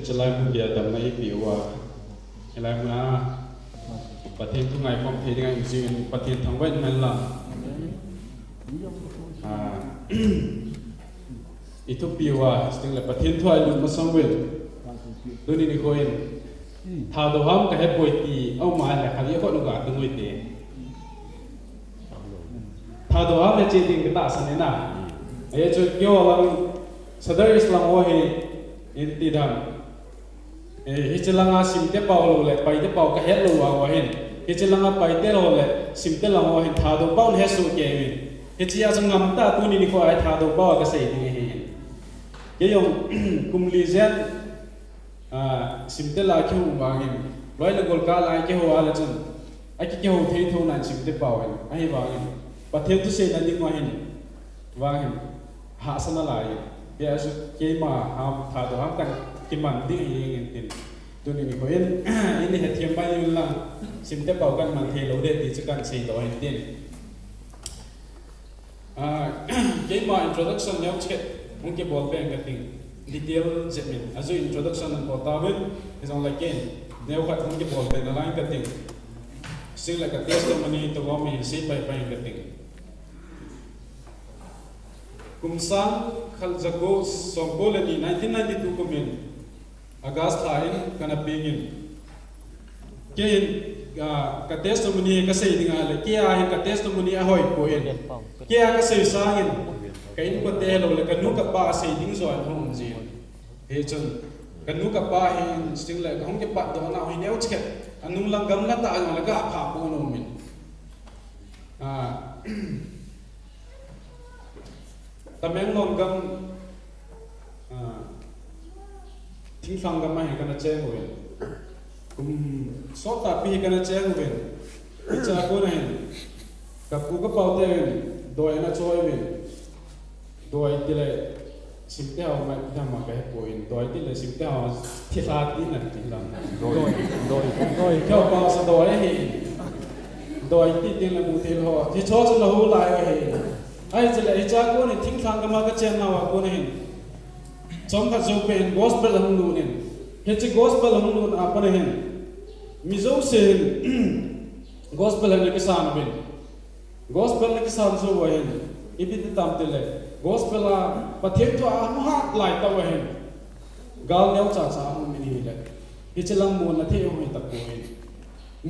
chalai mu dia dam nai piwa elai mu na pathen tu ngai pom the ngai jin pathen thang wen nan la itu piwa sting la pathen thu ai lu ma sang wen tu ni ko en tha do ham ka he poi ti au ma la khali ko nu ga tu ngoi te tha do ham le che ding ka ta san na ai chu kyo lang sadar islam wa he in ti dam hi chalanga sim te pau lo le pai te pau ka he lo wa hen hi chalanga pai te lo le sim te lang wa hen tha do pau he su ke wi hi chia jang ngam ta tu ni ko ai tha do pau ka sei ding he ke yong kum li zen sim te la khu wa hen loi le gol ka lai ke ho ala chan ai ke ho thei tho nan sim te pau hen ai wa hen pathem tu sei na ding wa hen wa hen ha sana lai ya su ke ma ham tha do ham kan ki man ding yin tin tu ni ko en ini he thiam ba yun la sim te pau kan man the lo de ti chu kan sei do hin tin ke ma introduction yau che mun ke bol pen ka ting detail jetmin azu introduction an ko ta ben is on like ken ne ko mun ke bol pen la line ka ting sing like a testimony to go me sei pai pai ka ting kumsan khal jago sombolani 1992 kumin August thain kana pingin kein ka testimony ka sei dinga le kia hin ka testimony a hoi ko en kia ka sei sangin ka in ko te lo le ka nu ka pa sei ding zo an hong ji he chun ka nu ka pa hin sting le ka hong ke pa do na hi neu che anung lang gam la ta ang la ka pha po no min tameng non gam thing sang gam mai kana che ho kum so ta pi kana che ho ben cha ko na hen ka pu ka pau te doi na choi ben doi ti le sim te ho ma ta ma ka po in doi ti le sim te ho thi sa ti na ti lang doi ka pa sa doi he doi ti ti le mu te ho thi cho chu la hu lai he ai chile ai cha ko ni thing sang ka ma ka chen na wa ko na hen chom ka zo pen gospel hung nu nen he chi gospel hung nu a pa na hen mi zo se gospel ne ke san ben gospel ne ke san zo wa hen ibi ti tam te le gospel a pathem to a mu ha lai ta wa hen gal neu cha cha mu mi ni le he chi lang mu na the ho ta ko hen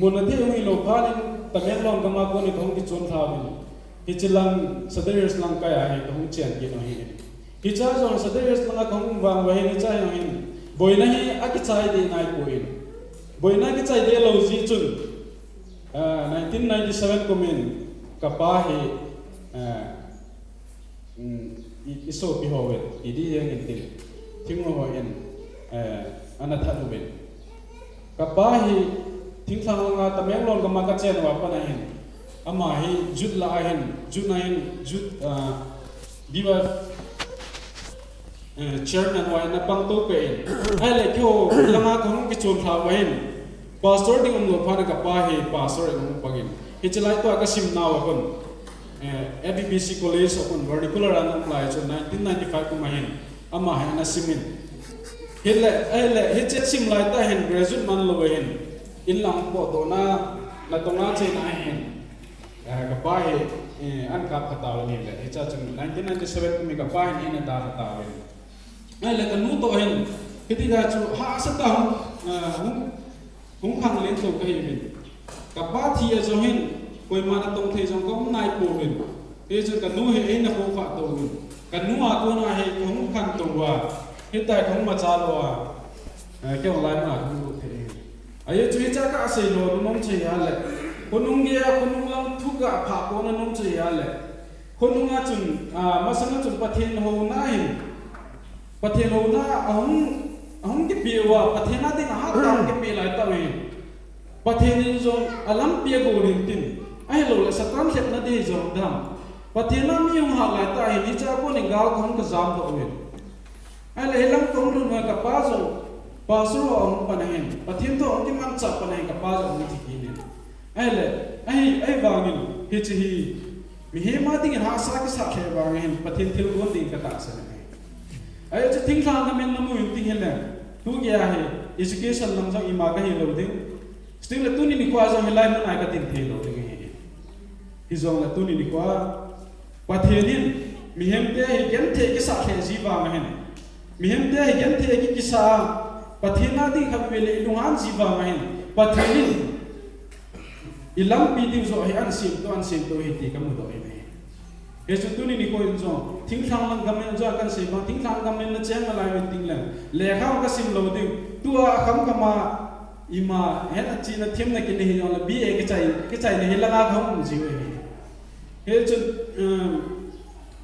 mu na the ho lo pha ni ta men long ka ma ko ni thong ki chon tha ben he chi lang saders lang ka ya he thong chen ki no hi hi cha zon saders lang ka hong wang wa he cha yo hin boi na hi a ki chai de nai ko hin boi na ki chai de lo ji chun 1997 ko men ka pa he iso pi ho we idi yang tin thing ho en ana tha du ben ka pa hi thing thang nga ta meng lon ka ma ka chen wa pa na hin ama hi jut la hen jut na hen jut diwa chairman wa na pang to pe ai le kyo langa ka hong ki chon tha wa hen pastor ding om lo pha ka pa hi pastor ngom pagin hi chalai to ka sim na wa kon ABBC college upon vernacular an apply to 1995 ko mahin ama ha na simin hele ele he che sim lai ta hen graduate man lo hen in lang po do na to na che na hen ka pa he an ka khata wa ni le he cha chung 1997 ko mi ka pa ni na ta khata wa ele ka nu to hen kiti ga chu ha sa ta hung khang len to ka hi bin ka pa thi a zo hen koi mana tong thei jong kom nai po bin e chu ka nu he e na ko pha to bin ka nu a ko na he hung khan to wa he ta khong ma cha lo wa ke online ma ku the ai chu cha ka sei lo nom che ya le konung ge konung lang thu ga pha ko na nom che ya le konung a chun ma sang chun pathen ho na hin pathen ho na ahung ke pi wa pathen na ding ha ta ke pi lai ta wi pathen ni jong alam pi go rin tin ai lo le satan khet na de jong dam pathen na mi yung ha lai ta hi cha ko ni gal khong ka jam do wi ai le lang tong lu na ka pa zo pa su ro ong pa na hen pathen to ong ki mang cha pa na ka pa zo ni ti ni ai le ai wa ngin hi chi hi mi he ma ding ha sa ki sa khe wa ngin pathen thil gon ding ka ta sa ne ai cha thing thang na men na mu yin ting hen le tu kia hi education lam jang ima ka hi lo ding still la tu ni kwa jang lai mun ai ka tin the lo ding hi zong la tu ni kwa pathenin mi hem te hi gen the ki sa the jiwa ma hen mi hem te hi gen the ki sa pathina di kha pele lungan jiwa ma hen pathenin ilam pi di zo hi an sim to hi ti ka mu do hi he chu tu ni ko in zo thing thang lang gam en zo kan se ba thing thang gam en na cheng la lai ting lang le kha ka sim lo ding tu a kham kama ima hen a chi na thim na ki ni hi la bi e ke chai ni hi la ga kham ji we he chu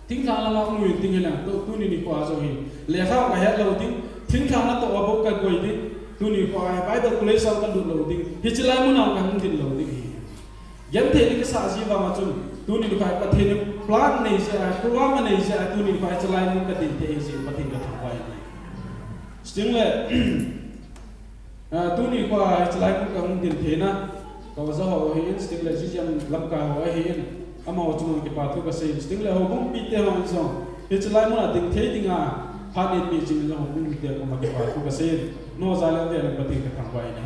thing thang la la mu ting lang to tu ni ko a zo hi le kha ka he lo ding thing thang na to abo ka goi ding tu ni ko ai bai da kule sa kan du lo ding hi chi lai mu na ka hung din lo ding yam the ni ka sa ji ba ma chu tu ni kai pathin plan nei se program nei se tu ni kai chalai mun ka din the se pathin ka thawai ni sting le tu ni kai chalai mun ka mun din the na ka wa za ho hi sting le ji jam lam ka ho hi ama wa chung ki pa thu ka se sting le ho bum pi te ho so he chalai mun din the dinga ha ni pi jing le ho bum te ko ma ki pa thu ka se no za le de pathin ka thawai ni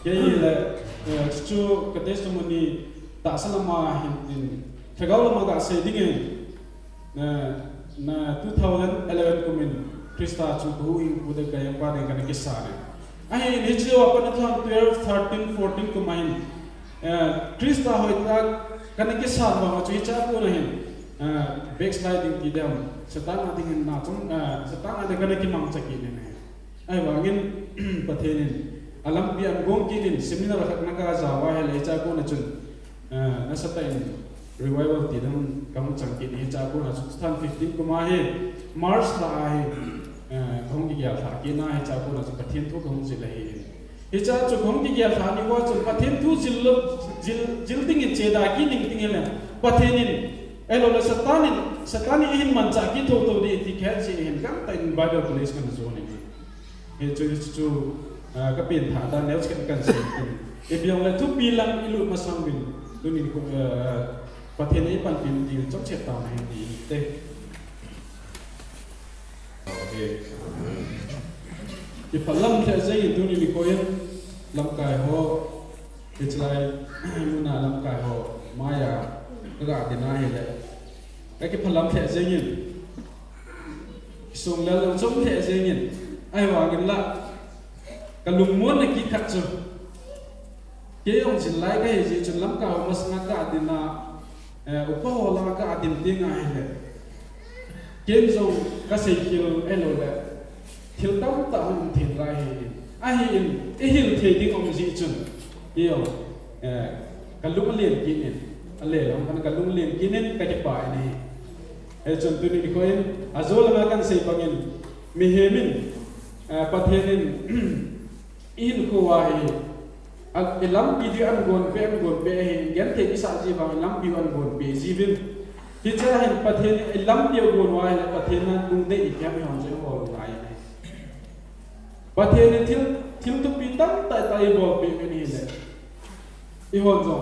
he ye le chu ka testimony ta salama hin thagawla ma ga se dinge na 2011 kumin krista chu hu in buda ga yang pa de kan ki sare ai ne chu apa na 12 13 14 kumain krista hoita kan ki sar ma chu cha ko na hin backsliding ki dam satan na ding na chung satan na de kan ki mang chaki ne ai wangin pathenin alam bi an gong ki din seminar khak na ka zawa he le cha ko na chun na satain revival ti dang kam chang ki ni cha ko na 2015 ko ma he march la he khong ki ya tha ki na he cha ko na pathian thu khong ji la he cha chu khong ki ya tha ni ko chu pathian thu jil ding che da ki ning ting le pathianin elo la satani hin man cha ki tho to di ti kha ji hin kam ta in bible place kan zo ni he chu ka pin tha da news kan se e biang la thu pi lang ilu ma sang bin tu ni ko pathian ei pan pin di chok chet ta hai di te e palam the zai tu ni ko yen lam kai ho It's muna lam kai ho maya ga dina hele cái phalam the zengin sung la lam som the zengin ai wa gin la kalung mon na ki khak chu ke yong chin lai ga ji chun lam ka mas nga ka dina upa ho la ka din ting a hele kem zong ka sei kil elo la thil tam ta hum thin rai a hi in e hil the ding om ji chun yo kalung lien kinin ale lam kan kalung lien kinin ka ke pa ni e chun tu ni ko in azol ma kan sei pangin mi hemin pathenin in ko wa hi lam bi di an gon pe hi gen te ki sa ji ba lam bi an gon pe ji bin ti cha hin pathen lam bi gon wa hi pathen na dung de i kya mi hon je ho lai ni pathen thil tu pi tam ta bo pe ni le i hon zo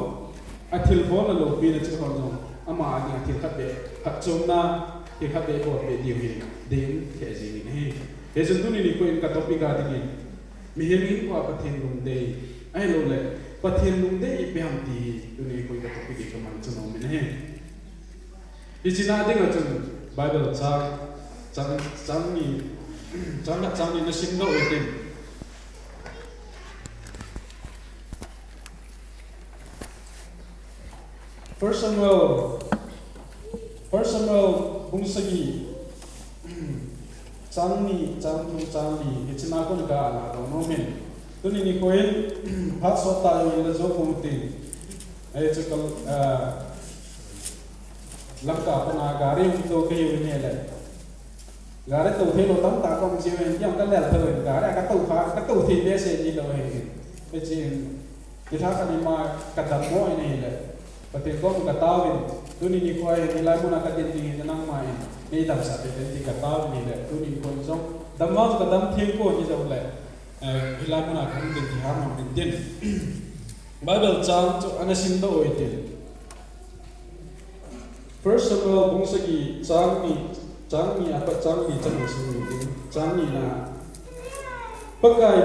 a thil bo na lo pi na chi hon zo ama a thil khat de khat chom na ti khat de bo pe di hi din ke ji ni he jun tu ni ko in ka topic ga di mi he mi ko pathen dung de ai lo le pathen dung de i pe ham ti tu ni ko ka topic ki man chu no mi ne i chi na de ga chun bible chang ni na sim do e tin First Samuel bungsagi chang ni hichna ko ga la do no men tuni ni koin phat so ta yo la zo ko ti ai chakal lamka pana gari to ke yo ni le gari to he lo tam ta ko ji wen yang ka le thoi gari ka to thi be se ni lo he be chin ti tha ka ni ma ka ta mo ni le pati ko ka tawin tuni ni ko ai ni la mo na ka tin ti nang mai ni dam sa te ti ka tawin ni le tuni ko jong dam ma ka dam thien ko ni zo le ni la mo na kan tin ti ha ma tin Bible chang chu anasin do oi tin First Samuel bungsagi chang ni apa chang ni sin tin chang ni na pakai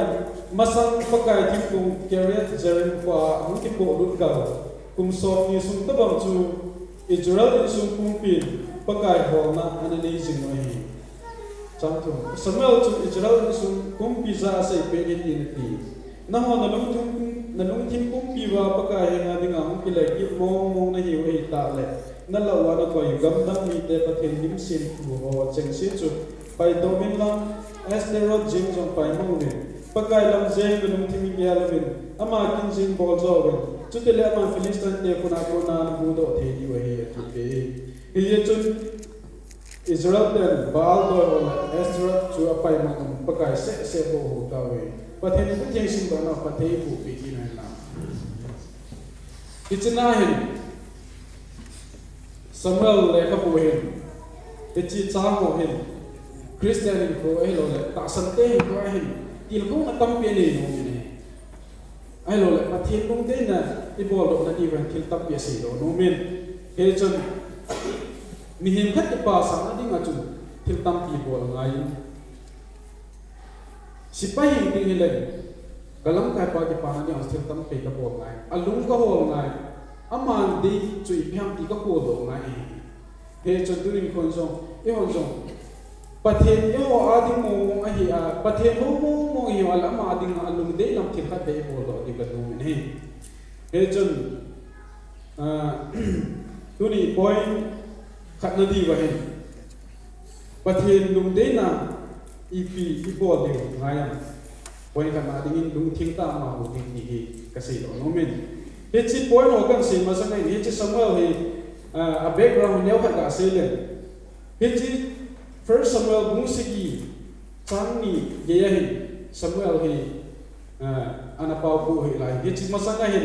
masang pakai tipung carrier jaring pa ang tipo lut ka kum so ni sung tabang chu Israel ni sung pumpin pakai hona anani jingoi chamtu Samuel chu Israel ni sung pumpi za sai pe ni ti na ho na lung tim pumpi wa pakai nga dinga ang kilai ki mo na hi wei ta le na la wa na ko gam dang mi te pathen dim sin tu ho cheng sin chu pai to min lang as the road jing jong pai mo ne pakai lam jeng lung tim ya lawin ama kin jing bol zo wen chu te le ama Philistine te kuna bu do the di wei tu pe hi chu Israel then Baal do Ezra chu apai ma pakai se bo ta we pathen ku jeng sin ba na pathe pu pe ki na la ichna hin Samuel le ka pu hin ichi cha mo hin Christian ko ai lo le ta san te ko hin til ko na tam pe ne no ne ai lo le pathen long te na I bol do na di wan til tam pe se do no men he chon mi him khat pa sang na ding a chu til tam pi bol ngai sipai hing ding le kalam kai pa ke pa na ni til tam pe ka bol ngai alung ka hol ngai aman di chui pham ti ka ko do ngai he chon tu ring kon song e hon song pathen yo ading mo a hi a pathen mo hi wala ma ading alung de lam til khat de bol do di ka do ne he chon tu ni point khát nadi vậy pathen lung de na ipi ipo de ngayam point khát na dingin lung thing ta ma hu ding hi kasi do no men he chi point ho kan se ma sang nei he chi Samuel he a background neu khat ka se le he chi first Samuel bung sigi chang ni ye ya he Samuel he ana pau bu he lai he chi ma sang he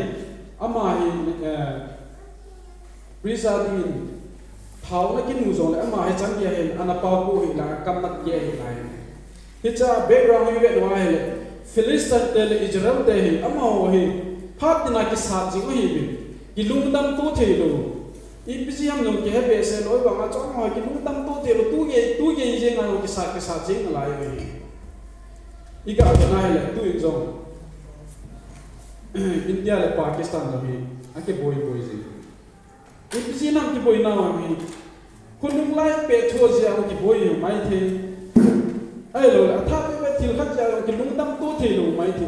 ama he prisa ding tháo nó kinh ngủ rồi lại mà hay chẳng gì hết anh bảo cô hiện là cầm nặng gì hiện lại hiện cha background như vậy là hay Philistine để là Israel để hiện ama hồ hiện phát đi này cái sát gì cũng hiện cái lung tâm tu thế rồi ít bây giờ mình cái bé sẽ nói bằng cho mà cái lung tâm tu thế rồi tu gì gì nào cái sát gì là lại vậy ý cái này là tu giống India là Pakistan là gì anh cái boy gì ít gì năm cái boy nào mìnhคุณลุงไล่เปทัวร์เสียงกี่บอยอยู่ไม่ทีไอ้เราถ้าไปที่ขัดใจกี่ลุงตั้มตัวทีรู้ไม่ที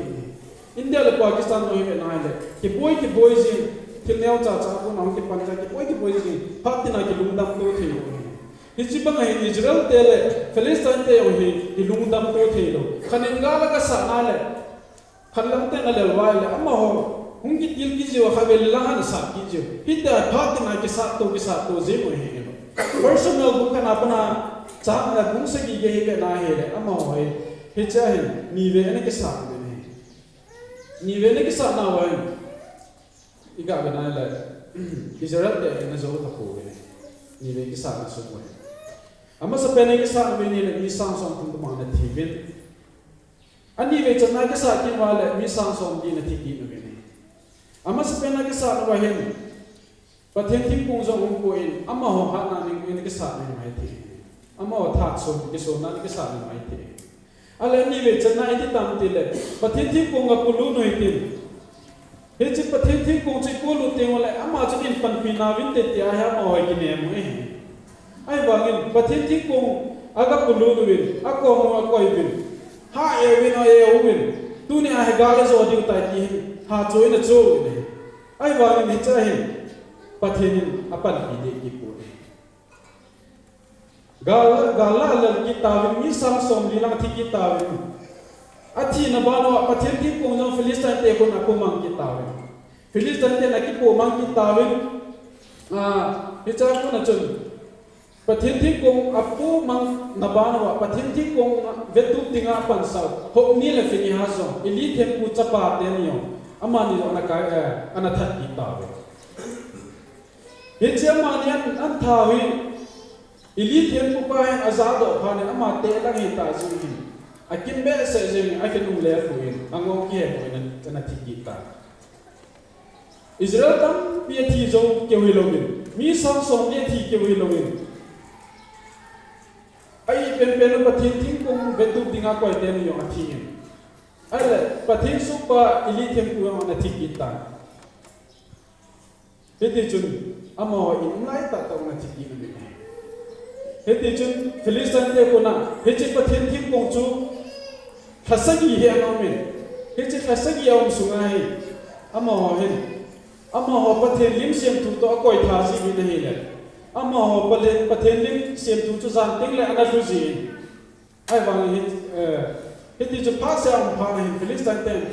อินเดียหรือปากีสถานเราเห็นอะไรเลยกี่บอยสิที่แนวจ่าพวกน้องกี่ปัญจกี่บอยสิพักที่ไหนกี่ลุงตั้มตัวทีรู้ที่จีบังเห็นอิสราเอลเตะเลยฟิลิสไตน์เตะอยู่กี่ลุงตั้มตัวทีรู้ขันอิงกาลก็สั่งอะไรขันลำเตะอะไรไว้เลยamma hoหุ่นกี่ทิลกี่จิวฮาเวลล่างสักกี่จิวฮิตแต่พักที่ไหนกี่สักตัวเจ็บเลยpersonal bukan apna cha na bung se gi ge ke na he le ama ho he cha he ni ve ne ke sa ne ni ve ne ke sa na wa iga ga na la Israel de na zo ta ko ni ve ke sa na so wa ama sa pe ne ke sa ve ni le mi sang song tum ma na thi vin ani ve cha na ke sa ki wa le mi sang song di na thi ki no ve ne ama sa pe na ke sa na wa he pathen thim pung zo ung ko in ama ho ha na ning ke sa ni mai thi ama ho tha so ke so na ke sa ni mai thi ale ni ve chana I ti tam ti le pathen thim pung ga pulu noi tin he chi pathen thim pung chi pulu te wala ama chu in pan pi na vin te ti a ha ma ho ki ne mu ai ba ngin pathen thim pung aga pulu nu vin a ko mo a ko vin ha e vin o e vin tu ni a ga le zo di ta ki ha choi na cho ne ai ba ngin cha hin pathin apan ide ki pu gala lan ki tawin mi sam som li lang thi ki tawin athi na bano pathin ki pu no Philistine te ko na ko mang ki tawin Philistine te na ki pu mang ki tawin hi cha ko na chun pathin thi ko apu mang na bano pathin thi ko vetu tinga pan sau ho ni le fini ha so ili them pu chapa te ni yo amani ro na ka ana that ki tawin hiện giờ mà niệm ăn thảo hi, ili thiên phụ pa hen azado phan hen ama te lang hi ta zu hi, akin be se jeng akin ung le fu hin, angong ki he fu hin na thi ta. Israel tam pi thi zo ke wi login, mi sam som ye thi ke wi login. Ai pen pathin thing kong vetu dinga ko te ni yo athi hin. ai bà thiên super ili thêm của ông là thích ít ta hết thì chun amo in lại ta tao là thích ít nữa hết thì chun Philistine để cô na hết chỉ bà thiên thiên công chúa thật sắc gì hết ông mình hết chỉ thật sắc gì ông xuống ai amo hết amo bà thiên lim xem thủ to coi thà gì bên nàyเลยamo bà thiên lim xem thủ cho gian tiếng lại anh là gì ai vang hết thì chụp phát xem phá hình Philistine tên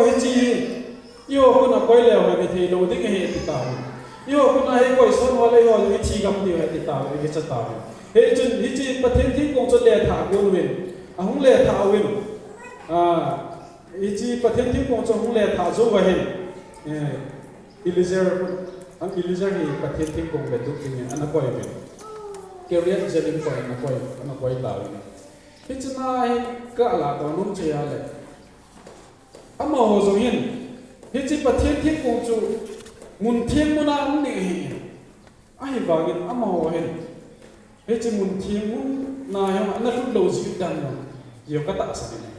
hết chi yêu con nào quay leo này thì đầu tiên cái thì tao yêu con nào quay son vào đây rồi cái chi gặp điều thì tao cái chất tao hết chân hết chi bắt thiên thiên công cho lệ thả quân viên không lệ thả viên hết chi bắt thiên thiên công cho không lệ thả số vậy Eliezer anh Eliezer thì bắt thiên thiên công về đúng cái anh quay về kêu riêng gia đình quay anh quay tao hết chân này cả là tao nung chơi lại mà hồ giống như hết chỉ bắt thiên thiên công chủ muốn thiên muốn ăn đi ai vào cái mà hồ hết chỉ muốn thiên muốn nào anh là lúc đầu gì đang rồi nhiều cái tạ sản này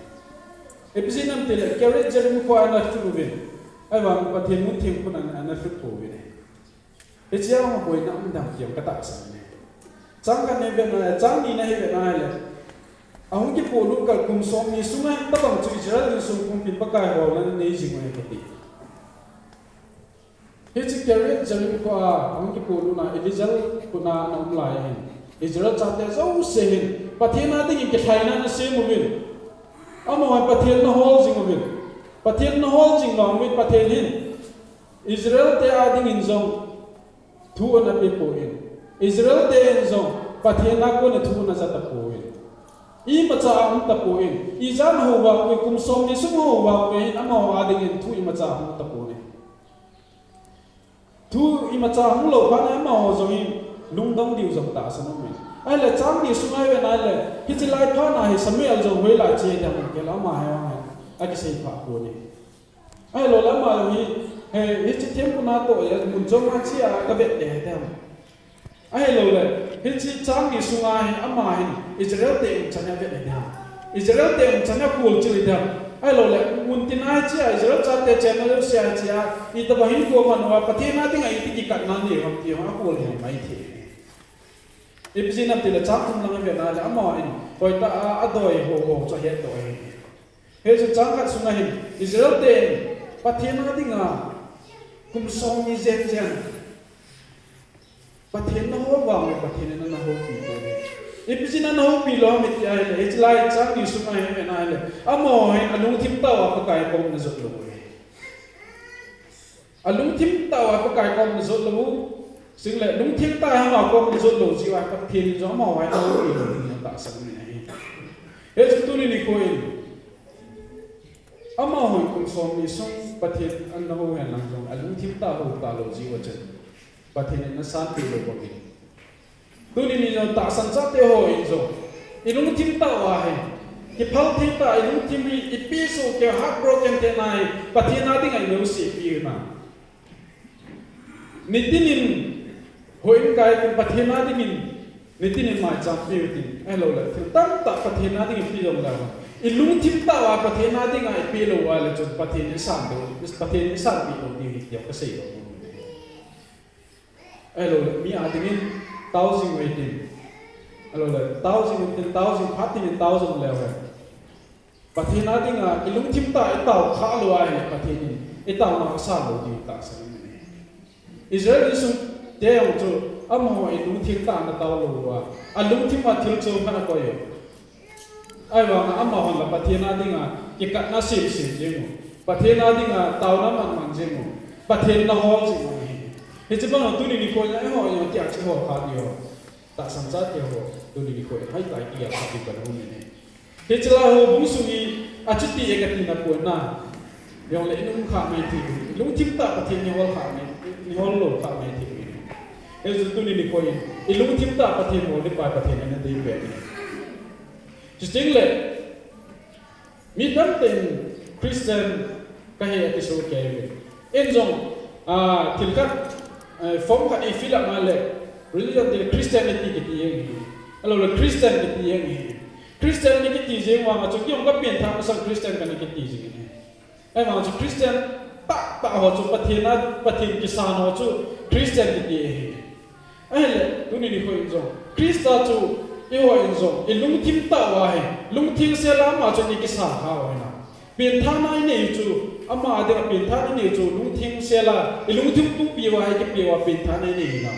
em xin năm tiền lại kéo lên gia đình qua anh là lúc đầu ai vào bắt thiên muốn thiên muốn anh là lúc đầu này hết chỉ mà hồi năm đang nhiều cái tạ sản này chẳng cái này về này chẳng đi này về này là ông cái bộ lúc cả cùng sống như xuống ấy tất cả mọi chuyện ra thì xuống cùng pin bắc cái hồ là này gì mà cái gì hết chỉ cái này chẳng qua ông cái bộ lúc nào Israel cũng na nằm lại Israel chặt để giấu xe bắt thiên na thì cái thay na xe một viên ông mà bắt thiên nó hol gì một viên bắt thiên nó hol gì mà mình bắt thiên hin Israel te adi in zong thu na pe po in Israel te in zong bắt thiên na ko na thu na sa ta po in i macha am tapo in i jan ho wa ko kum som ni sum ho wa pe am ho ading in thu i macha am tapo ni thu i macha hung lo pa na ma ho zo in lung dong diu zong ta sa no me ai la chang ni sum ai ve na le hi chi lai pha na hi samuel zo hoi la che da ke la ma ha ai ke sei pha ko ni ai lo la ma hi hi chi them ko na to ya mun zo ma chi a ka ve de da ai lo le hi chi chang ni sum ai ama hi Israel te chanya ve ne ha Israel te chanya kul chi da ai lo le mun tin ai chi Israel cha te channel sia chia I ta bahin ko man wa pathe na ting ai ti kat na ni ham ti ha kul he mai thi ibsin am ti la chang thum lang ve na le ama in koi ta adoi ho cha he to he chu chang khat sunga hin Israel te pathe na ting a kum song ni zen zen pathe na ho wa me pathe na ho pi ko ibsin na ho pi lo me ti ai le it's like chang ni sunga he na le amo he anung thim ta wa ka kai ko na zot lo alung thim ta wa ka kai ko na zot lo sinh lệ đúng thiên tai hay mà con rốt đầu gì vậy các thiên gió màu hay đâu thì tạo sản này hết chúng tôi đi coi âm màu hồi cùng xóm đi xong bát thiên ăn đâu hẹn làm giống alung thiên ta hồ ta lâu gì vậy chứ bát thiên nó san từ lâu bằng gì tôi đi nó tạo sản xuất theo hồi rồi alung thiên ta hoài cái phao thiên ta alung thiên bị episode cái heartbroken thế này bát thiên nào tiếng anh nói gì vậy mà nitin hồi cái pathena dingin nitin mai cham piutin hello la tam ta pathena dingin pi dong la ilung thim ta wa pathena ding ai pi lo wa la chon pathena san do is pathena san pi lo ni ya ka sei hello la mi adingin 1000 waiting hello la 1000 waiting 1000 pathena 1000 level pathena ding a ilung thim ta ai tau kha lo ai pathena ai tau na sa lo di ta sa Israel is thế ông chú âm họ lúng thiên ta là tao lùa lúng thiên mà thiếu châu khá là coi ai bảo là âm họ là bát thiên na đi ngà cái cắt na xịt xịt gì mà bát thiên na đi ngà tao nó mặn gì mà bát thiên na ho gì mà thế chứ bao tôi đi coi lại họ những cái chứ họ khá nhiều ta sản xuất thì họ tôi đi coi hay tại kia phải đi coi hôm nay thế chứ là họ bung suy chút tiền cái tiền là của na yang lain nung khá mấy thì lúng thiên ta bát thiên nhiều khá mấy nhiều lỗ khá mấy thì itu tu ni koi, ilung tim ta pathien mo ni pa pathien ane dei pe. Justing le, mi dam ten Christian kahe episode kaya. Enjong tilkat form ka ifila male religion de Christianity kiti yang. Alo le Christian kiti yang. Christian ni cái gì mà chúng ta có biến tham sang Christian cái này cái gì này ai mà chúng Christian ta họ chúng bắt thiên cái sao họ chúng Christian cái gì ai là tôi này coi rồi Christa chúng yêu ai rồi lung tim ta hoài lung tim sẽ làm mà chúng cái sao hoài na biến tham này chúng ama ada biến tham này chúng lung tim sẽ là lung tim cũng bị hoài cái bị hoài biến tham này na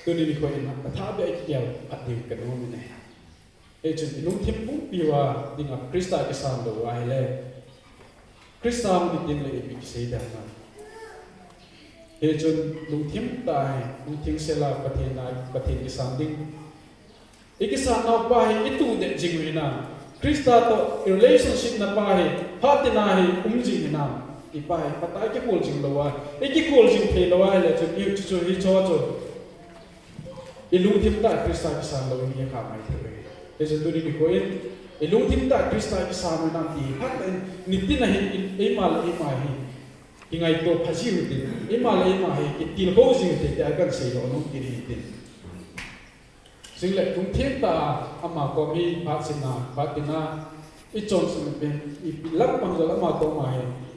tôi đi coi na thà để cái phát triển cái đó này ấy chúng lung tim cũng bị hoài đi ngập Christa cái sao đó hoài le Christa một tiếng là bị xây đàn na ấy chúng lung tim tai lung tim sẽ là phát triển cái sao đinh cái sao nào bài ít tu để chính vì na Christa to relationship na bài phát triển na chính na cái bài phát tại cái call chính lo ai cái call chính thế lo ai là chúng yêu chú hi cho lung tim ta Christa cái sao lo ni khá mai thế ấy chúng tôi đi coi lung tim ta Christa cái sao mà nam thì phát lên nít tin này ấy mà cái ngày to phát triển thì ấy mà cái tiền hậu gì thì cái cần xây đó nó cái gìซึ่งแหละทุกเทียบตาอามาก็มีพัฒนาพัฒนาอีจงสมัยเป็นอีลักบังจละมาตัวใหม่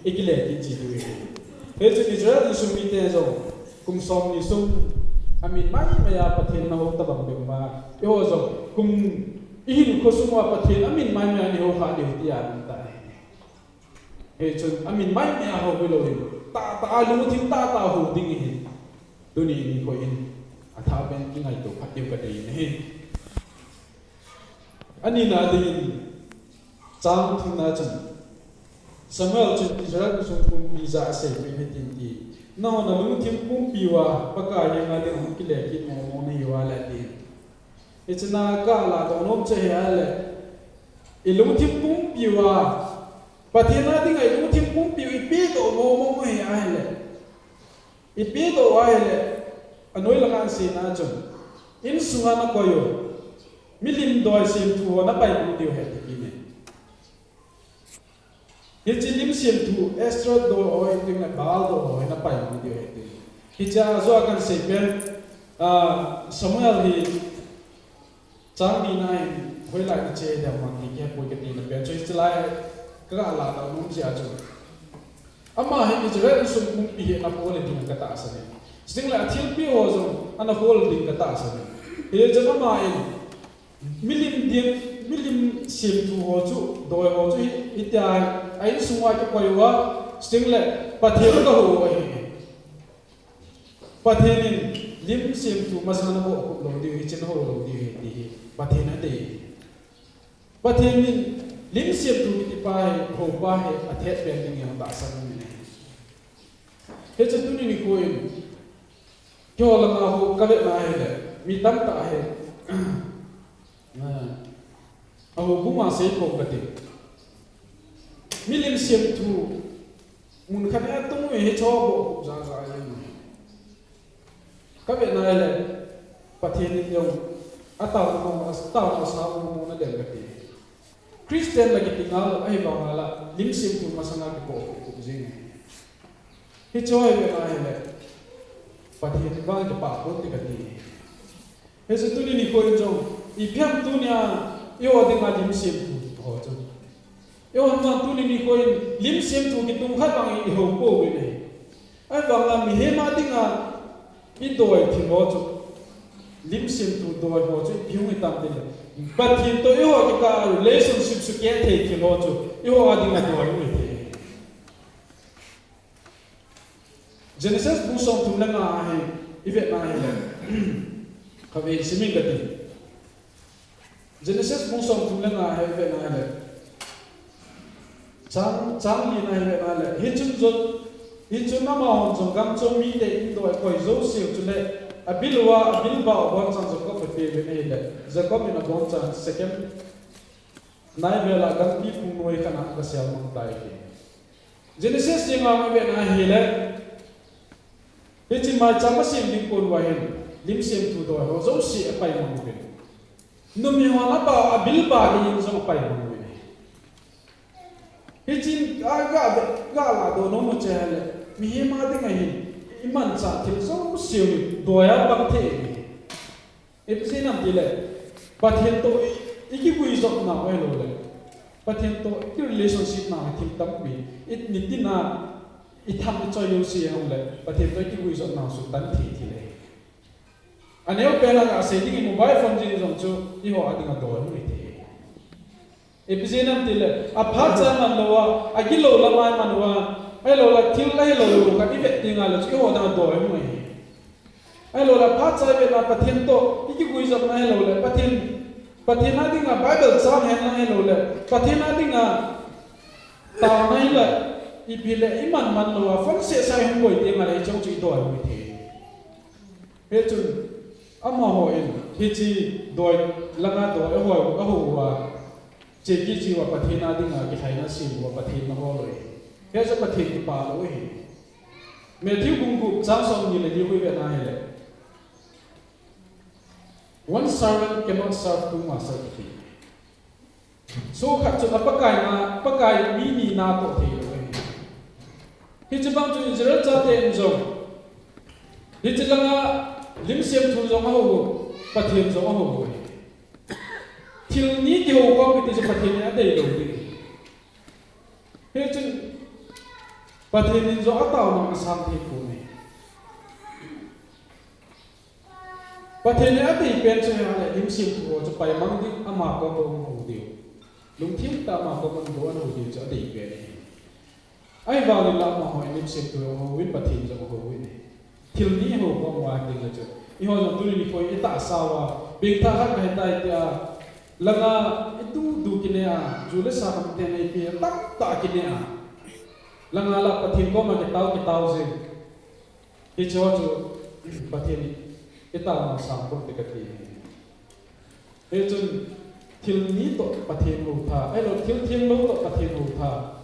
อีกิเลสที่จีด้วยเฮ้ยจะอิสราเอลสุมิเตโซคุมสมนิสุมอามินไม่ยาประเทศนาโฮตบังเบงมาโยโซคุมอีหินโคสุมาประเทศอามินไม่ยานิโฮขาเดียวที่ยานันตายเฮ้ยจนอามินไม่ยาโฮไปเลยตาลุทิมตาโฮดิ้งเห็นตัวนี้นี่ก็อินอาถ้าเป็นยังไงตัวพัดเดียวกันดีนี่อันนี้น่าดีจำถึงน่าจังสมัยจุดที่เราส่งปุ่มพิซซ่าเสร็จไม่ให้ทิ้งดีน้องน่ะลุงทิ้งปุ่มพิวาปากกายังไงเดี๋ยวผมกินเล็กกินโมนี่ว่าแหละดีไอ้เจ้าหน้ากาลาตอนน้องเจ้าอะไรไอ้ลุงทิ้งปุ่มพิวาประเทศนั้นที่ไงลุงทิ้งปุ่มพิวอีปีโตโมไม่อะไรอีปีโตอะไรอันนู้นละกันสินะจังอินสุวรรณก็อยู่มิลินดอยสิมทัวนับไปบุญเดียวเหตุกินเนี่ยฮิจิลิมสิมทัวเอสโตรโดอยถึงในบาลโดอยนับไปบุญเดียวเหตุฮิจาจัวกันสิเป็นสมัยที่จังดีนายเวลาที่เจเดียวมันที่แค่พูดกันดีนะเป็นช่วยสลายก็ลาดเอานุ่มเสียจังอามาให้อิสราเอลส่งมุขปีเหตุนับโอเลดิ้งกระตาสเนี่ยสิ่งแรกที่พี่โอจงอันนั้นโฮลดิ้งกระตาสเนี่ยเดี๋ยวจะมาเองมิลิมสิมทูโฮจูโดยโฮจูอิตาไอ้สุวรรณก็อยู่ว่าสิ่งแรกประเทศก็หัวเองประเทศนี้ลิมสิมทูมาสังนาโบกุลดีวิจินโฮลดีดีประเทศนั้นดีประเทศนี้ลิมสิมทูที่ไปโฮบ้าให้ประเทศเป็นยังไงต่างสันนี่เฮ้ยจะตุนี่คุยก็ลังเอากระเด็นมาให้เลยมีตั้งตาให้เอาบุ้งมาเสียโกงกันดิมิลิมเสียมทูมุนขันแอตตุ้งให้ชอบบอกจ้าอะไรนี่กระเด็นอะไรเลยประเทศนี้ยังอัตตาโมสาวโมนั่นเด็กกันดิคริสเตียนลากิติงาลไอ้บางละลิมเสียมทูมาสังกัดบอกกุจิงให้ช่วยเป็นอะไรเลยประเทศบ้านจะป่าคนที่กันดีเฮ้ยสุดที่นี่คนจงอีเพียงตัวเนี่ยยอดที่มาลิมเสียมถูกพอจงยอดมาตัวนี้คนลิมเสียมถูกกิตุ้งขัดบางอีหัวโป้ไปเลยไอ้บางงานมีเฮมาดิ้งอ่ะอีโดยที่หัวจงลิมเสียมถูกโดยหัวจงพิ้งไม่ตามเดินประเทศตัวยอดที่การ relationship สุดแก่เทที่หัวจงยอดดิ้งอ่ะโดยไม่เทGenesis บุษทุนละง่ายอีเวทง่ายเลยข้าพเจ้ามิกันดี Genesis บุษทุนละง่ายอีเวทง่ายเลยจังลีง่ายอีเวทง่ายเลยฮิจุนน้ำมันจงกำจงมีเด็กอินโดยคอยโจเซียวจุเลยอบิลบ่าวบอลจังจะก็ไปเปย์ไปเลยจะก็มีนักบอลจังเซคันนายเวลากันที่พุ่งน้อยขนาดก็เสียมันตายเอง Genesis ยังเอาอีเวทง่ายเลยเฮ้ยจิมาจำมาเสียงดิ้งคนไว้เห็นลิมเสียงถูกตัวเขาจะเสียไปมั่งเป็นนุ่มยังว่านับเอาบิลบาร์ยังจะไปมั่งเป็นเฮ้ยจิกาลาโดนน้องเจ้าเลยมีเฮมาได้ไงเห็นอิมันจัดที่จะเสียงตัวยับบังเทเฮ้ย episode nam ti le pathian to ikipui zok na ai lo le pathian to ki relationship na thim tam bi it nitina i tham choi yo si hong le pathian to ikipui zok na su tan thi thi le aneo pela ga se ding mobile phone jing jong chu I ho adinga do ni the episode nam ti le a pha cha man lo wa agilo la mai man wa ai lo la thil lai lo ka ti vet tinga lo chu ho da do ni ai lo la pha cha be na pathian to ikipui zok na lo le pathian na dinga bible sam hen na lo le pathian na dinga ta nai le ipile iman man lo wa fon se sai hong koi tinga le chong chi do ni the he chun ama ho in hi chi doi langa do e ho wa che ki chi wa pathian na dinga ki thaina si wa pathian na ho lo he so pathian ki pa lo he Matthew bung gu chang song ni le di hui ve na he le one servant cannot serve two masters. So khat chu pakai mi na to the lo hi chibang chu Israel cha te en jong hi chilanga lim sem thu jong ho pathian jong ho thil ni ti ho ko ti pathian ya dei lo ti he chun pathian ni jo ataw na sam thi ku ne pathian ya dei pen chu ya le lim sem thu chu pai mang di ama ko ko ho di lung thim ta ma ko man do an ho di chu dei pe ai vào đi làm mà hỏi niệm sinh tu ho win pathin cho ho win thil ni ho ko wa ti la chu I ho jong tu ni ko I ta sa wa bing tha hat hai tai tia langa itu du kine a ju le sa kam te nei pi tak ta kine a langa la pathin ko ma ke tau je I cho chu pathin I ta ma sa ko te ka ti e chun thil ni to pathin ho tha ai lo thil thil lo to pathin ho tha